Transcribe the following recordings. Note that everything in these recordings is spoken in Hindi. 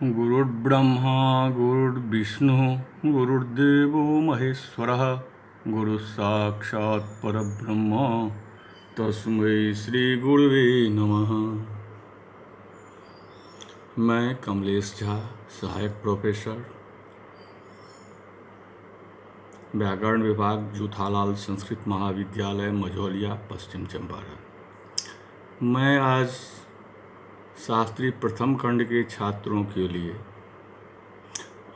गुरुर्ब्रह्मा गुरुर्विष्णु गुरुर्देवो महेश्वरः गुरुसाक्षात् परब्रह्म तस्मै श्री गुरुवे नमः। मैं कमलेश झा, सहायक प्रोफेसर, व्याकरण विभाग, जूथालाल संस्कृत महाविद्यालय, मझौलिया, पश्चिम चंपारण। मैं आज शास्त्री प्रथम खंड के छात्रों के लिए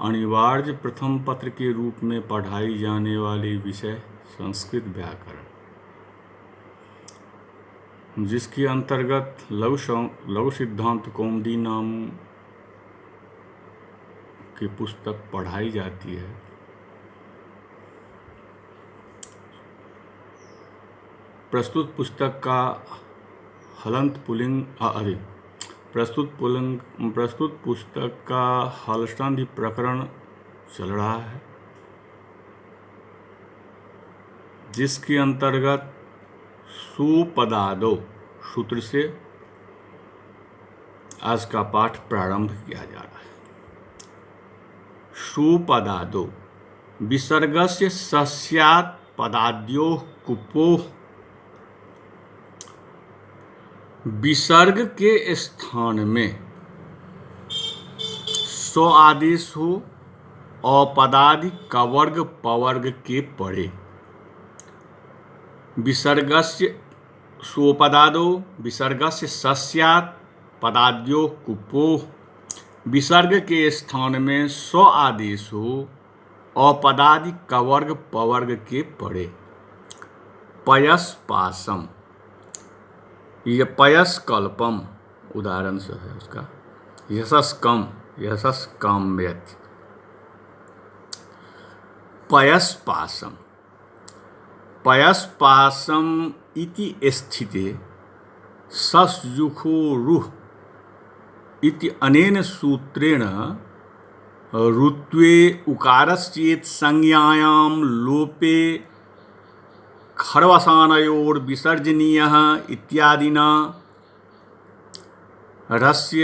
अनिवार्य प्रथम पत्र के रूप में पढ़ाई जाने वाली विषय संस्कृत व्याकरण, जिसके अंतर्गत लघु सिद्धांत कौमुदी नाम की पुस्तक पढ़ाई जाती है। प्रस्तुत पुस्तक का हलंत पुलिंग प्रस्तुत पुस्तक का हलसंधि प्रकरण चल रहा है, जिसके अंतर्गत सुपदादो सूत्र से आज का पाठ प्रारंभ किया जा रहा है। सुपदादो विसर्गस्य सस्यात् पदाद्योः कुपोः। विसर्ग के स्थान में स्व आदेश हो औपदादि कवर्ग पवर्ग के पड़े। विसर्गस्य सोपदादो विसर्गस्य सस्यात् पदाद्यो कुपोः। विसर्ग के स्थान में स्व आदेश हो औपदादि कवर्ग पवर्ग के पड़े। पयस्पासम, यह पयस्कल्पम उदाहरण से है उसका। यशस्काम्यति पयस्पासम। पयस्पासम इति स्थिते सस्जुषोरुः इति अनेन सूत्रेण ऋत्वे उकारश्चेत् संज्ञायां लोपे खरवसानयोर्विसर्जनीयः इत्यादिना रस्य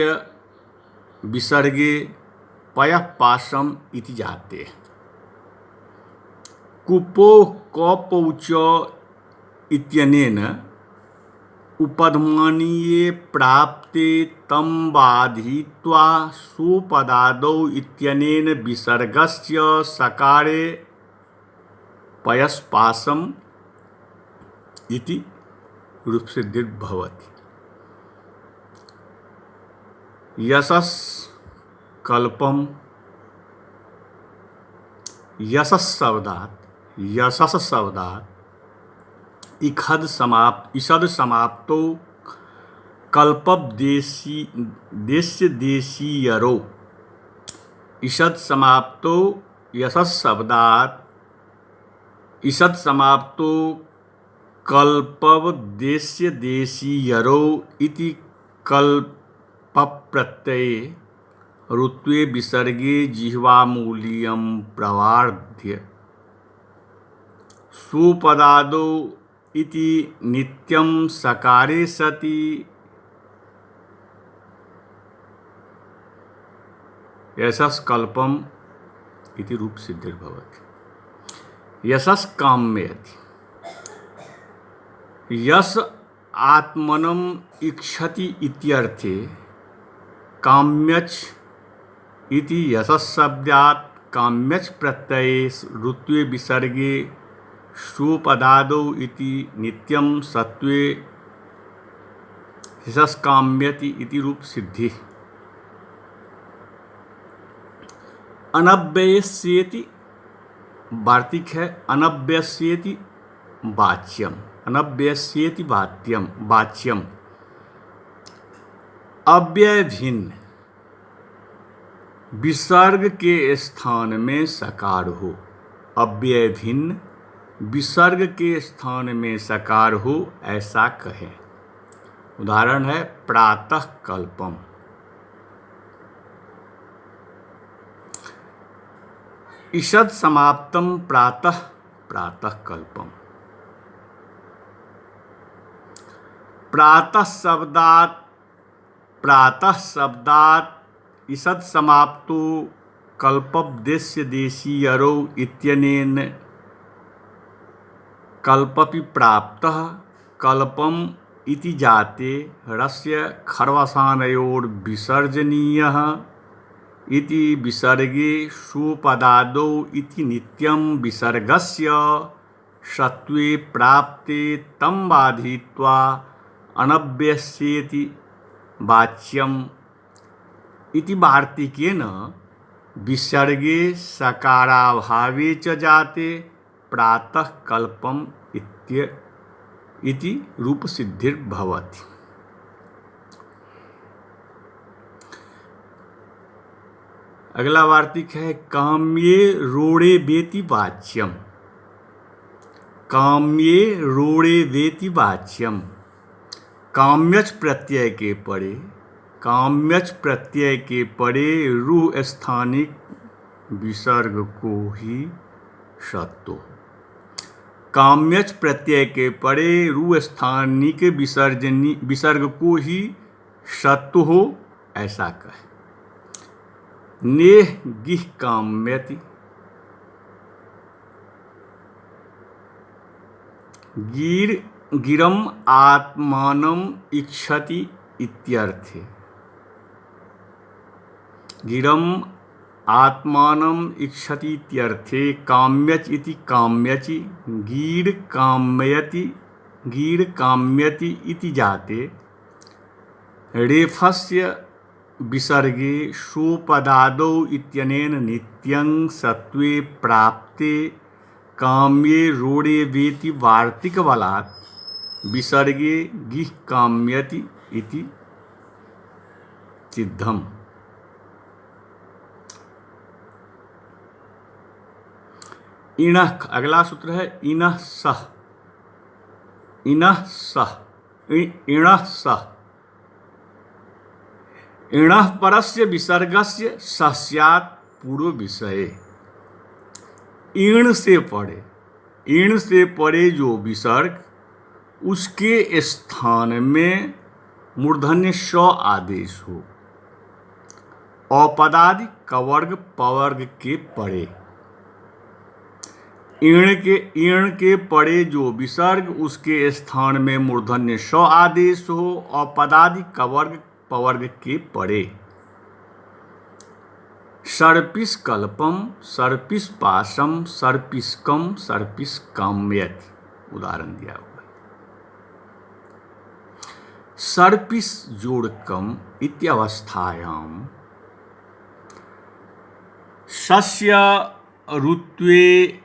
विसर्गे पयःपाशम इति जाते। कुपोः कौपौच इत्यनेन उपध्मानीये प्राप्ते तं बाधित्वा सुपदादौ इत्यनेन विसर्गस्य सकारे पयस्पाशम इति रूपसिद्धिर्भवति। यशस्कल्पम यशस् शब्दात् इषद समाप्तो कल्पदेशीयरो। इषद समाप्तो यशस् शब्दात् इषद समाप्तो कल्पवदेशीयरो इति कल्पप्रत्यये ऋत्वे विसर्गे जिह्वामूलीयं प्रवार्ध्य सुपदादो इति नित्यं सकारे सति यशस्कल्पम इति रूप सिद्धिर्भवति। यशस्काम्यति यश आत्मनम इक्षति इत्यर्थे काम्यच इति यशस्शब्दात् काम्यच प्रत्यये ऋत्वे विसर्गे सुपदादौ इति नित्यं सत्वे यशस्काम्यति इति रूप सिद्धि। अनव्यस्येति वार्तिक है। अनव्यस्येति वाच्यम। अनव्यस्येति वाच्यम। अव्यय भिन्न विसर्ग के स्थान में सकार हो। अव्यय भिन्न विसर्ग के स्थान में सकार हो, ऐसा कहें। उदाहरण है प्रातः कल्पम। ईषद समाप्तम प्रातः कल्पम। प्रातः शब्दात् ईषत् समाप्तो कल्पब्देस्य देशीयरौ इत्यनेन कल्पपि प्राप्तः कल्पम् इति जाते रस्य खर्वसानयोर्विसर्जनीयः इति विसर्गे सुपदादौ इति नित्यं विसर्गस्य सत्वे प्राप्ते तं बाधित्वा अनभ्यस्येति वाच्यम् इति वार्तिकेन विसर्गे सकाराभावे च जाते प्रातः कल्पम् इति रूपसिद्धिर्भवति। अगला वार्तिक है काम्ये रोड़े वेति वाच्यम। काम्ये रोड़े वेति वाच्यम। काम्यच प्रत्यय के परे, काम्यच प्रत्यय के परे रूह स्थानिक विसर्ग को ही सत्तो। काम्यच प्रत्यय के परे रूह स्थानिक विसर्ग को ही सत्व हो ऐसा कहे। नेह गिह काम्यति। गिरम आत्मानम इच्छति इत्यर्थे। गिरम आत्मानम इच्छति इत्यर्थे काम्यच इति काम्यचि गीर काम्यति इति जाते रेफस्य विसर्गे सोपदादौ इत्यनेन नित्यं सत्वे प्राप्ते काम्ये रोड़े वेति वार्तिकबलात् विसर्गे गिह काम्यति इति सिद्धम। इणः, अगला सूत्र है इणः सह। इणः सह, इणः सह। इणः परस्य विसर्गस्य सस्यात् पूर्व विषये। ईण से पड़े, ईण से पड़े जो विसर्ग उसके स्थान में मूर्धन्य स आदेश हो। औपदादि कवर्ग पवर्ग के पड़े। ईण के पड़े जो विसर्ग उसके स्थान में मूर्धन्य स आदेश हो। औपदादि कवर्ग पवर्ग के पड़े। सर्पिस कल्पम, सर्पिस पाशम, सर्पिस्कम, सर्पिस काम्यति उदाहरण दिया हुआ है। सर्पिस जोड़कम इत्यवस्थायाम सस्य ऋत्वे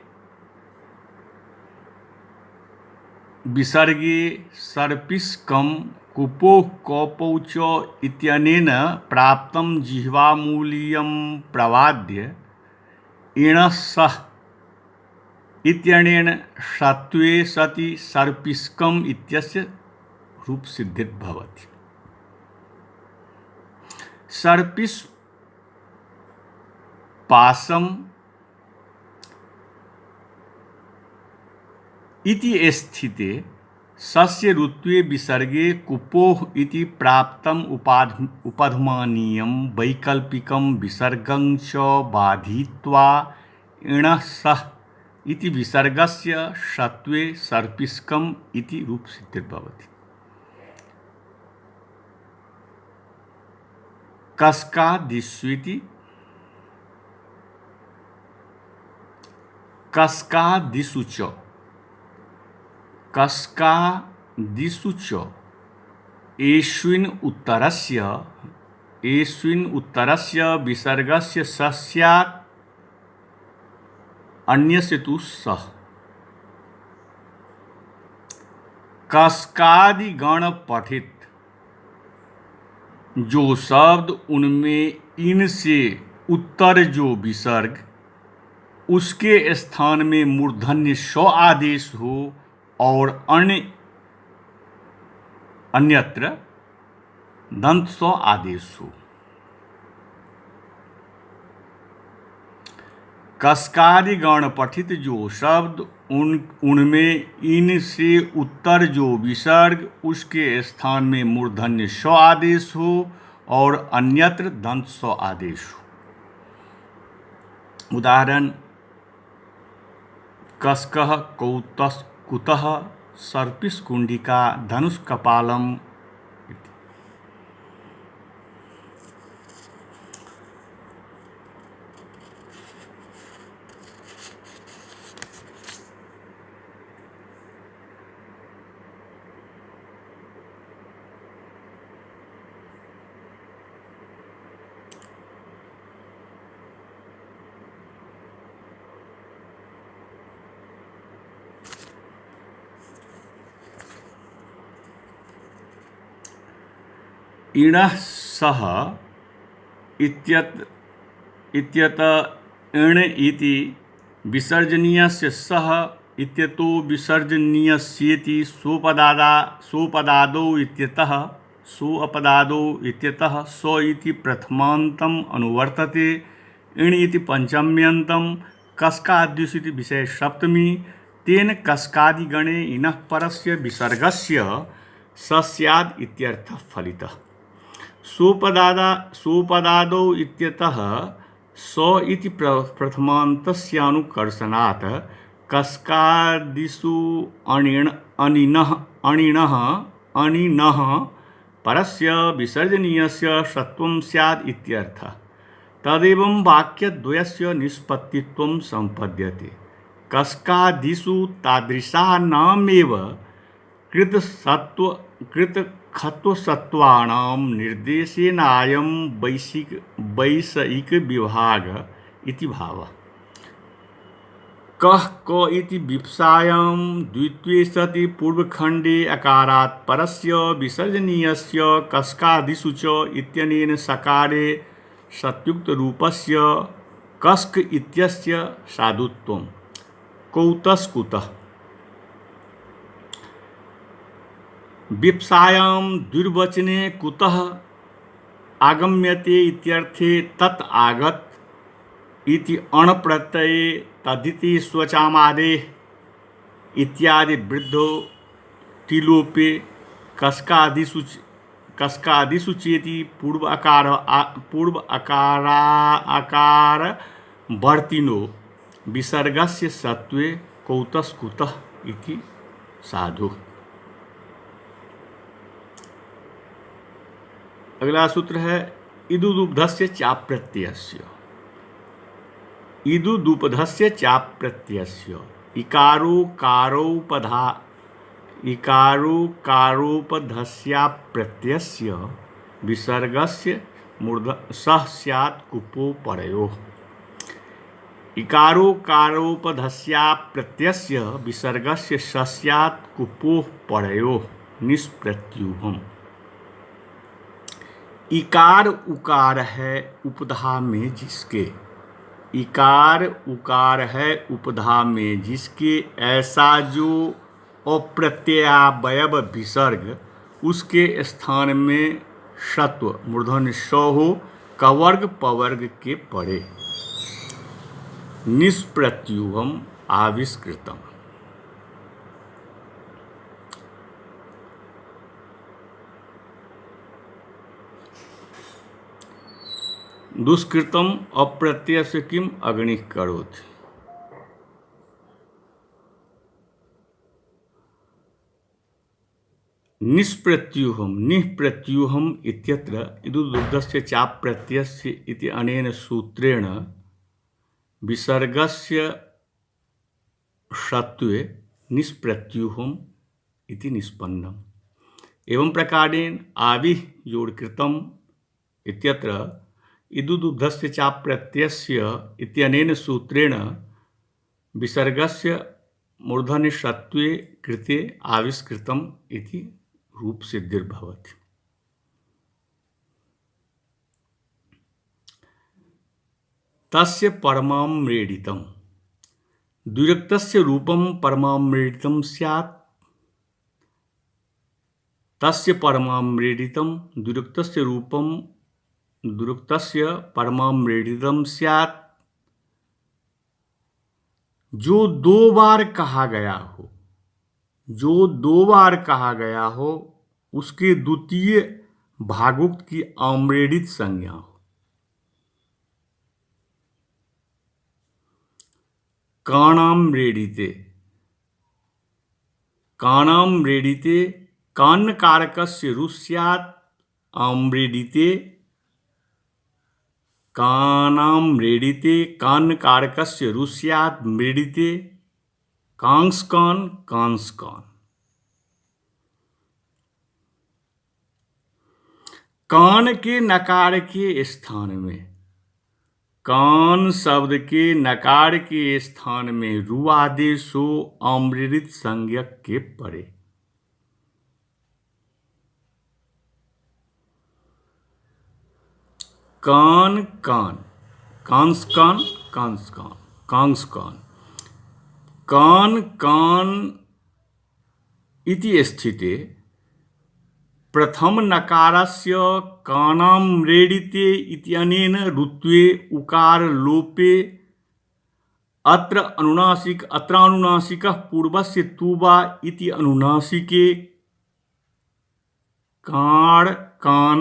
विसर्गे सर्पिस्कम कुपोः कौपौ च इत्यनेन प्राप्तं जिह्वामूलीयं प्रवाद्य इणः सह इत्यनेन सत्वे सति सर्पिस्कम् इत्यस्य रूपसिद्धिर्भवति। सर्पिस पाशम इति स्थिते सस्य ऋत्वे विसर्गे कुपोः इति प्राप्तम् उपधमानीयं वैकल्पिकं विसर्गं च बाधित्वा इणः सह इति विसर्गस्य सत्वे सर्पिस्कम् इति रूपसिद्धिर्भवति। कस्कादिष्विति, कस्कादिषु च, कस्कादिषु च एष्विन् उत्तरस्य विसर्गस्य सस्यात् अन्यस्य तु सः। कस्कादिगण पठित जो शब्द उनमें इन से उत्तर जो विसर्ग उसके स्थान में मूर्धन्य स आदेश हो और अन्यत्र दंत स आदेश हो। कस्कादिगण पठित जो शब्द उनमें इन से उत्तर जो विसर्ग उसके स्थान में मूर्धन्य स आदेश हो और अन्यत्र दंत स्व आदेशु। उदाहरण कसकः कुतः सर्पिस कुंडिका धनुष कपालम। इणः सः इत्यत इण इति विसर्जनीयस्य सः इत्यतो विसर्जनीयस्येति सोपदादौ इत्यतः सोऽपदादौ इत्यतः सो इति प्रथमान्तम् अनुवर्तते। इण इति पंचम्यन्तं कस्कादिषु इति विषय सप्तमी। तेन कस्कादिगणे इनः परस्य विसर्गस्य स स्याद् इत्यर्थः फलितः। सोपदादौ इत्यतः स इति प्रथमान्तस्यानुकर्षणात् कस्कादिषु अणिनः परस्य विसर्जनीयस्य सत्वं स्यात् इत्यर्थः। तदेवं वाक्यद्वयस्य निष्पत्तित्वं सम्पद्यते। कस्कादिषु तादृशानामेव कृतखत्वसत्त्वानां निर्देशेनायं वैषयिकविभाग इति भावः। कः क इति विप्सायां द्वित्वे सति पूर्वखण्डे अकारात् परस्य विसर्जनीयस्य कस्कादिषु च इत्यनेन सकारे सत्युक्तरूपस्य कस्क इत्यस्य साधुत्वं। कौतस्कुतः विप्सायां द्विर्वचने कुतः आगम्यते इत्यर्थे तत् आगत इति अण प्रत्यये तदिति स्वचामादेः इत्यादि वृद्धो तिलोपे कस्कादिषु चेति पूर्व अकार वर्तिनो विसर्गस्य सत्वे कौतस्कुतः इति साधु। अगला सूत्र है इदुदुब्धस्य चाप्रत्ययस्य। इदुदुपधस्य चाप्रत्ययस्य इकारोकारोपधस्याप्रत्ययस्य विसर्गस्य सः स्यात् कुपो परयोः। इकारोकारोपधस्याप्रत्ययस्य विसर्गस्य सः स्यात् कुपोः परयोः निष्प्रत्यूहम्। इकार उकार है उपधा में जिसके। इकार उकार है उपधा में जिसके ऐसा जो अप्रत्ययावयव विसर्ग उसके स्थान में सत्व मूर्धन्य स हो कवर्ग पवर्ग के पड़े। निष्प्रत्यूहम आविष्कृतम। दुष्कृतम अप्रत्ययस्य किम अग्निः करोति। निष्प्रत्यूहम इत्यत्र इदुदुब्धस्य चाप्रत्ययस्य इति अनेन सूत्रेण विसर्गस्य सत्वे निष्प्रत्यूहम इति निष्पन्नम्। एवं प्रकारेण आविः योडकृतम् इत्यत्र इदुदुब्धस्य चाप्रत्ययस्य इत्यनेन सूत्रेण विसर्गस्य मूर्धन्य सत्वे कृते आविष्कृतम् इति रूप सिद्धिर्भवति। तस्य परमाम्रेडितं द्विरक्तस्य रूपं परमाम्रेडितं स्यात्। तस्य परमाम्रेडितं द्विरक्तस्य रूपं दुरुक्तस्य परमाम्रेडितं स्यात्। जो दो बार कहा गया हो, जो दो बार कहा गया हो उसके द्वितीय भागुक्त की आम्रेडित संज्ञा हो। काणाम्रेडिते, काणाम्रेडिते कान्नकारकस्य रुस्यात् आम्रेडिते, कानाम्रेडिते कान्नकारकस्य रुस्यात् मृडिते, कांस्कान कांस्कान। कान के नकार के स्थान में, कान शब्द के नकार के स्थान में रु आदेश हो आम्रेडित संज्ञक के परे। कान कान, कांस्कान कांस्कान कांस्कान। कान कान इति स्थिते प्रथम नकारस्य कानाम्रेडिते इत्यनेन रुत्वे उकार लोपे अत्रानुनासिकः पूर्वस्य तुवा इति अनुनासिके काण कान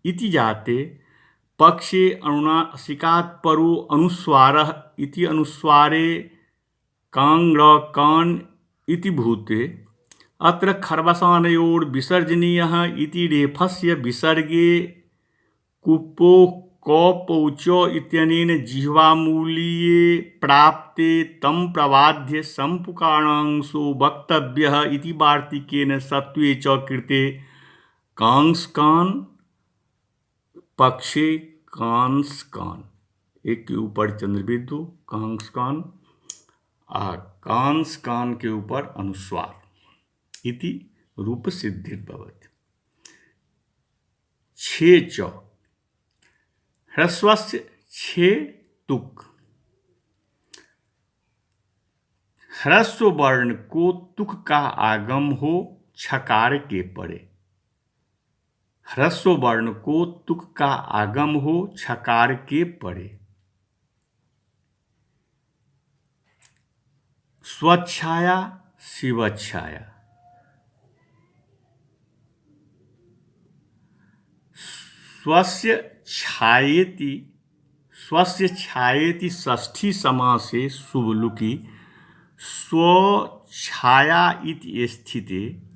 इति जाते पक्षे अनुनासिकात् परो अनुस्वारः इति अनुस्वारे कांग्र कान इति भूते। अत्र खर्वसानयोर् विसर्जनीयः इति रेफस्य विसर्गे कुपो कौपौच इत्यनेन जिह्वामूलीये प्राप्ते तं प्रबाध्य सम्पुकाणांशो वक्तव्यः इति वार्तिकेन सत्वे च कृते कांस्कान पक्षे कांस्कान, एक के ऊपर चंद्रबिंदु कांस्कान, कांस्कान के ऊपर अनुस्वार इति रूप सिद्धिर्भवति। छे च ह्रस्वस्य छे तुक, ह्रस्व वर्ण को तुक का आगम हो छकार के परे। ह्रस्व वर्ण को तुक का आगम हो छकार के परे। स्वच्छाया शिवच्छाया, स्वस्य छायेति षष्ठी समासे शुभलुकी स्वछाया इति स्थिते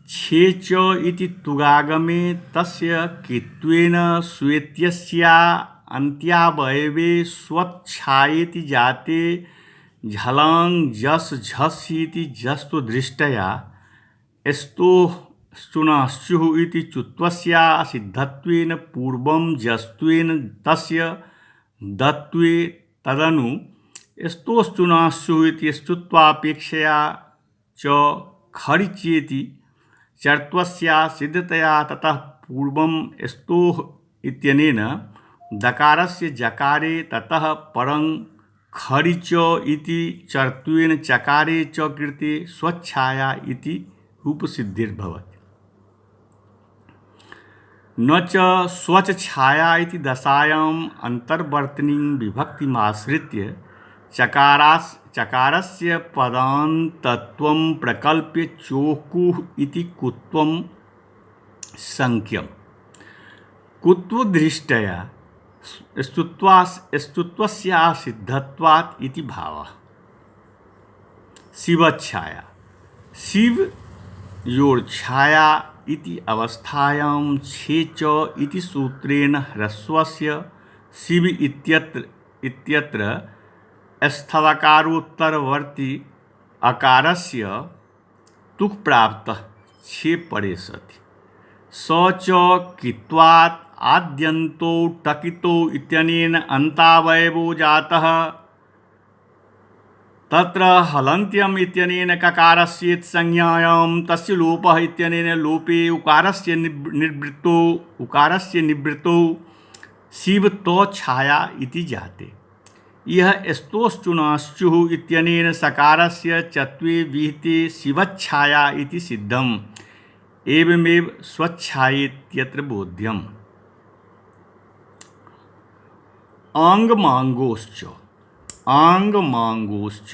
छे च इति तुगागमे तस्य कित्वेन स्वेत्यस्या अन्त्यावयवे स्वच्छायेति जाते झलांग जस झस् इति जस्तु दृष्टया स्तुनाश्चुः इति चुत्वस्या सिद्धत्वेन पूर्वं जस्त्वेन तस्य दत्वे तदनु स्तोश्चुनाश्चुः इति स्तुत्वापेक्षया च खरिचेति चर्त्वस्या सिद्धतया ततः पूर्वं स्तोः इत्यनेन दकारस्य जकारे ततः परं खरिच इति चर्त्वेन चकारे च कृते स्वच्छाया इति रूपसिद्धिर्भवति। न च स्वच छाया इति दशायाम् अन्तर्वर्तिनीं विभक्तिमाश्रित्य चकारस्य पदान्तत्वं प्रकल्प्य चोकुः इति कुत्वं संख्यम्। कुत्वदृष्ट्या स्तुत्वस्या सिद्धत्वात् इति भावः। शिवच्छाया, शिव योर्छाया इति अवस्थायां छे च इति सूत्रेण ह्रस्वस्य शिव इत्यत्र स्थवकारोत्तरवर्ती अकारस्य तुक् प्राप्तः छे परे सति। स च कित्वात् आद्यन्तो टकितो इत्यनेन अन्तावयवो जातः। तत्र हलन्त्यम् इत्यनेन ककारस्य संज्ञायां तस्य लोपः इत्यनेन लोपे उकारस्य निवृत्तौ शिवतो छाया इति जाते। यह स्तोश्चुनाश्चुः इत्यनेन सकारस्य चत्वे विहिते शिवच्छाया इति सिद्धम्। एवमेव स्वच्छायेत्यत्र बोध्यम्। आंगमांगोश्च, आंगमांगोश्च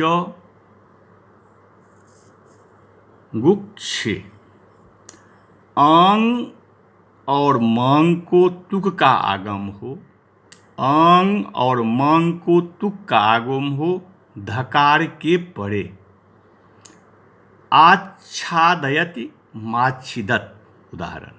गुक्षे, आंग और मांग को तुक का आगम हो, आंग और मांग को तुक का आगम हो, धकार के परे। आच्छादयति माच्छिदत। उदाहरण,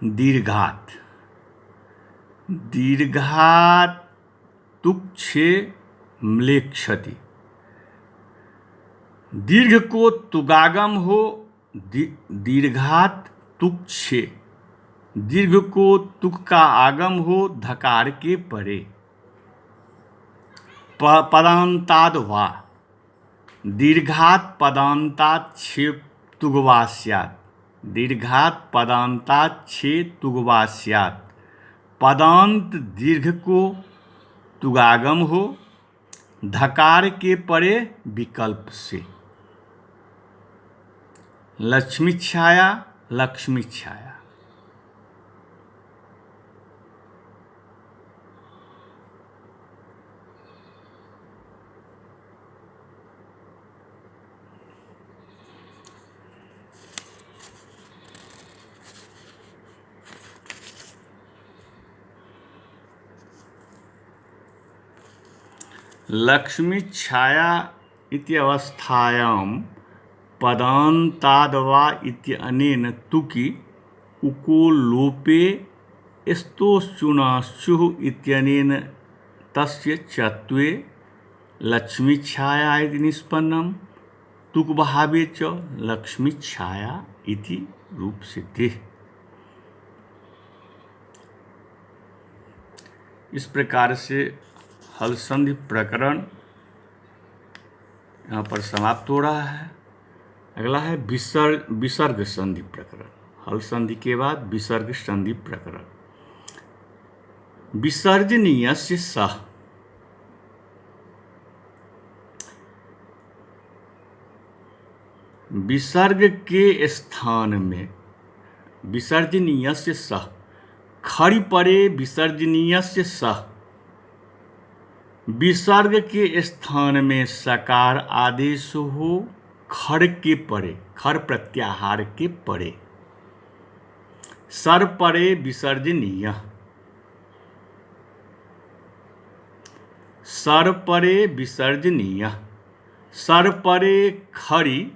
दीर्घात, दीर्घात तुक्षे म्लेच्छति। दीर्घ को तुगागम हो, दीर्घात तुक्षे। दीर्घ को तुक का आगम हो, धकार के परे। पदांताद वा, दीर्घात पदांतात छे तुगवा स्यात्। दीर्घात पदांतात छे तुगवा स्यात्। पदांत दीर्घ को तुगागम हो, धकार के परे विकल्प से। लक्ष्मी छाया, लक्ष्मी छाया। लक्ष्मी छाया इति अवस्थायां पदान्ताद्वा इत्यनेन तुकि उको लोपे स्तोश्चुनाश्चुः इत्यनेन तस्य चत्वे लक्ष्मी छाया इति निष्पन्नम्। तुक भावे च लक्ष्मी छाया इति रूप सिद्धिः। इस प्रकार से हल संधि प्रकरण यहाँ पर समाप्त हो रहा है। अगला है विसर्ग संधि प्रकरण। हल संधि के बाद विसर्ग संधि प्रकरण। विसर्जनीयस्य सः, विसर्ग के स्थान में विसर्जनीयस्य सः, खड़ी परे विसर्जनीयस्य सः। विसर्ग के स्थान में सकार आदेश हो, खड़ के परे, खड़ प्रत्याहार के परे। सर परे विसर्जनीय, सर परे विसर्जनीय। सर परे खड़ी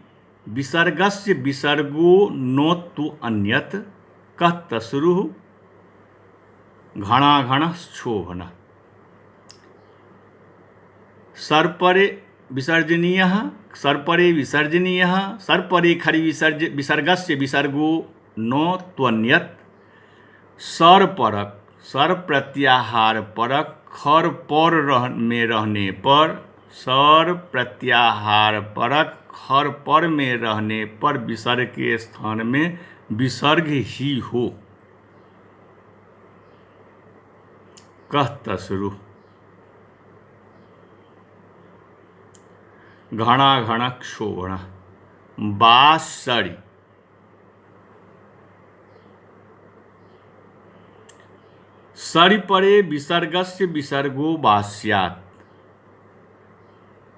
विसर्गस्य विसर्गो नो तु अन्यत् कः तस्रुः घणाघणः क्षोभनः। सर्परे विसर्जनीयः, सर्परे विसर्जनीयः। सर्परे खरि विसर्गस्य विसर्गो नो त्वन्यत्। सर परक, सर प्रत्याहार परक, खर पर में रहने पर, सर प्रत्याहार परक, खर पर में रहने पर विसर्ग के स्थान में विसर्ग ही हो। कः तस्रुः घणाघण क्षोभण। बांसुरी, सरि परे विसर्गस्य विसर्गो वा स्यात्।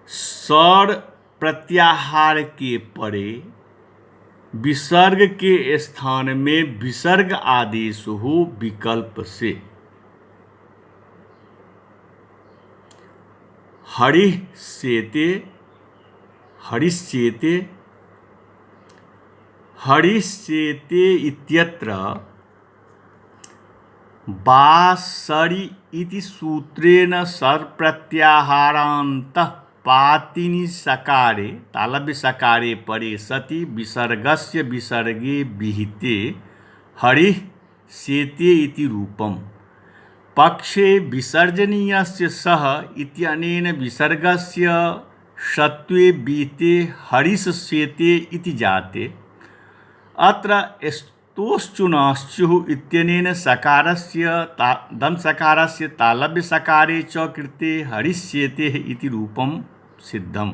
सर प्रत्याहार के परे विसर्ग के स्थान में विसर्ग आदेश हो, विकल्प से। हरिष्येते, हरिष्येते, हरिष्येते इत्यत्र बांसुरी इति सूत्रेण सर प्रत्याहारान्तः पातिनि सकारे, तालव्य सकारे परे सति विसर्गस्य विसर्गे विहिते हरिष्येते इति रूपम्। पक्षे विसर्जनीयस्य सः इत्यनेन विसर्गस्य षत्वे बीते हरिष्येते इति जाते। अत्र स्तोश्चुनाश्चुः इत्यनेन सकारस्य दंसकारस्य तालव्य सकारे च कृते हरिष्येते इति रूपं सिद्धम्।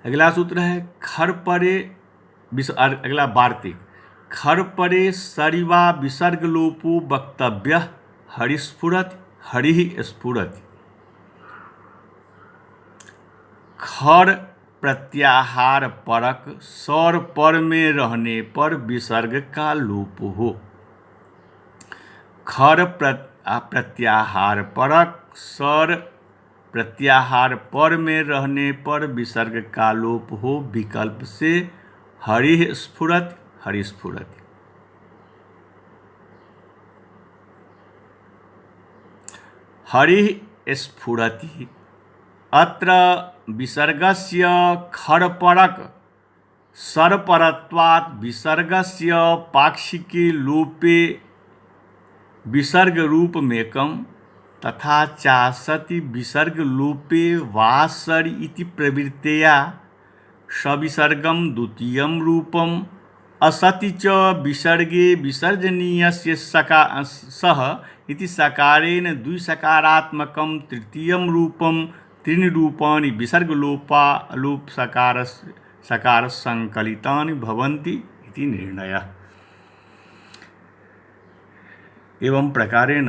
अगला सूत्र है खर परे, अगला वार्तिक। खर परे सरिवा विसर्ग लोपो वक्तव्य हरिस्फुरति हरि स्फुरति। खर प्रत्याहार परक सर पर में रहने पर विसर्ग का लोप हो। खर प्रत्याहार परक सर प्रत्याहार पर में रहने पर विसर्ग का लोप हो। विकल्प से हरि स्फुरति हरिस्फुरति। हरि स्फुरति अत्र विसर्गस्य खरपरक सरपरत्वात् विसर्गस्य पाक्षिके लोपे विसर्ग रूपमेकं तथा च सति विसर्ग लोपे वा सरि इति प्रवृत्तया सविसर्गं द्वितीयं रूपम् असति च विसर्गे विसर्जनीयस्य सः इति सकारेण द्विसकारात्मकं तृतीयं रूपं त्रीणि रूपाणि विसर्गलोप सकारसंकलितानि भवन्ति इति निर्णयः। एवं प्रकारेण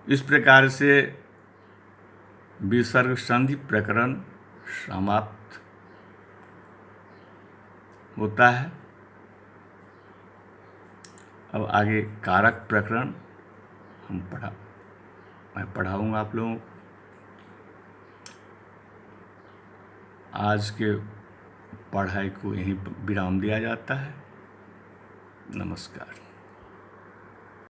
इस प्रकार से विसर्ग संधि प्रकरण समाप्त होता है। अब आगे कारक प्रकरण मैं पढ़ाऊंगा आप लोगों को। आज के पढ़ाई को यहीं विराम दिया जाता है। नमस्कार।